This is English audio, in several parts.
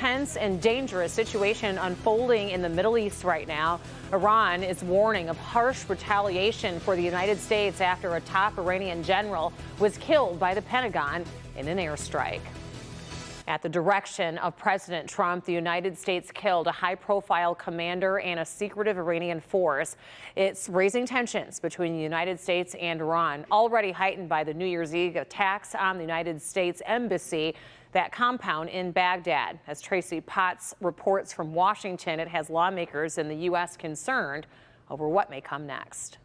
tense and dangerous situation unfolding in the Middle East right now. Iran is warning of harsh retaliation for the United States after a top Iranian general was killed by the Pentagon in an airstrike. At the direction of President Trump, the United States killed a high-profile commander and a secretive Iranian force. It's raising tensions between the United States and Iran, already heightened by the New Year's Eve attacks on the United States Embassy, that compound in Baghdad. As Tracy Potts reports from Washington, it has lawmakers in the U.S. concerned over what may come next.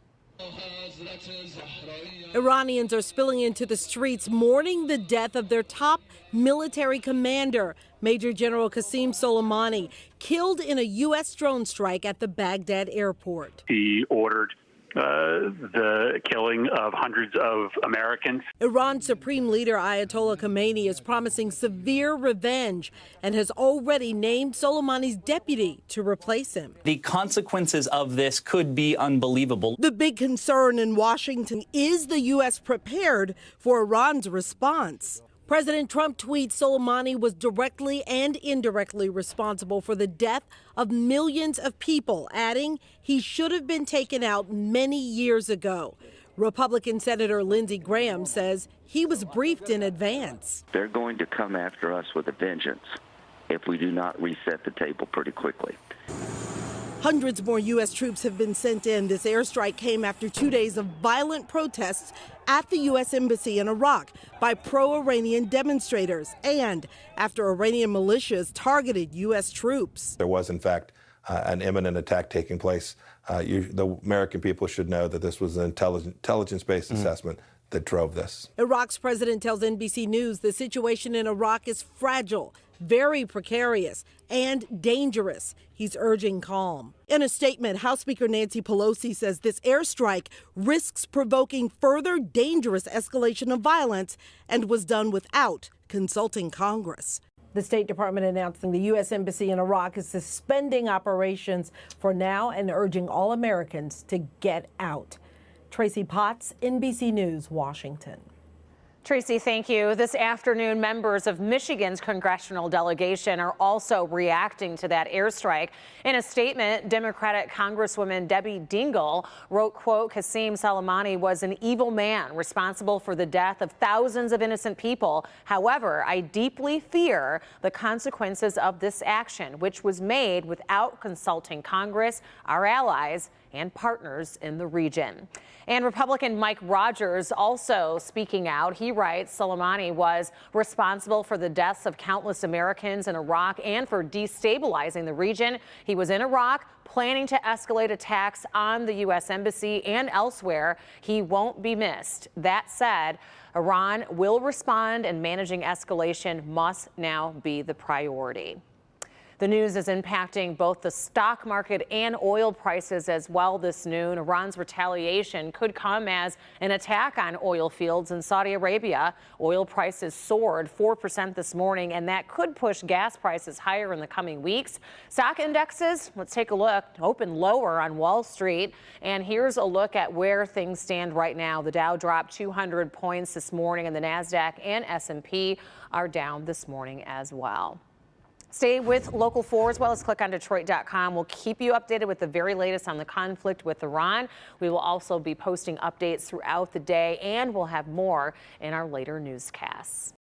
Iranians are spilling into the streets mourning the death of their top military commander, Major General Qasem Soleimani, killed in a U.S. drone strike at the Baghdad airport. He ordered the killing of hundreds of Americans. Iran's Supreme Leader Ayatollah Khamenei is promising severe revenge and has already named Soleimani's deputy to replace him. The consequences of this could be unbelievable. The big concern in Washington is the U.S. prepared for Iran's response. President Trump tweets Soleimani was directly and indirectly responsible for the death of millions of people, adding he should have been taken out many years ago. Republican Senator Lindsey Graham says he was briefed in advance. They're going to come after us with a vengeance if we do not reset the table pretty quickly. Hundreds more U.S. troops have been sent in. This airstrike came after 2 days of violent protests at the U.S. Embassy in Iraq by pro-Iranian demonstrators and after Iranian militias targeted U.S. troops. There was, in fact, an imminent attack taking place. The American people should know that this was an intelligence-based assessment that drove this. Iraq's president tells NBC News the situation in Iraq is fragile, very precarious, and dangerous. He's urging calm. In a statement, House Speaker Nancy Pelosi says this airstrike risks provoking further dangerous escalation of violence and was done without consulting Congress. The State Department announcing the U.S. Embassy in Iraq is suspending operations for now and urging all Americans to get out. Tracy Potts, NBC News, Washington. Tracy, thank you. This afternoon, members of Michigan's congressional delegation are also reacting to that airstrike. In a statement, Democratic Congresswoman Debbie Dingell wrote, quote, Qasem Soleimani was an evil man responsible for the death of thousands of innocent people. However, I deeply fear the consequences of this action, which was made without consulting Congress, our allies, and partners in the region. And Republican Mike Rogers also speaking out. He writes Soleimani was responsible for the deaths of countless Americans in Iraq and for destabilizing the region. He was in Iraq planning to escalate attacks on the U.S. Embassy and elsewhere. He won't be missed. That said, Iran will respond, and managing escalation must now be the priority. The news is impacting both the stock market and oil prices as well this noon. Iran's retaliation could come as an attack on oil fields in Saudi Arabia. Oil prices soared 4% this morning, and that could push gas prices higher in the coming weeks. Stock indexes, let's take a look, open lower on Wall Street. And here's a look at where things stand right now. The Dow dropped 200 points this morning, and the NASDAQ and S&P are down this morning as well. Stay with Local 4 as well as click on Detroit.com. We'll keep you updated with the very latest on the conflict with Iran. We will also be posting updates throughout the day, and we'll have more in our later newscasts.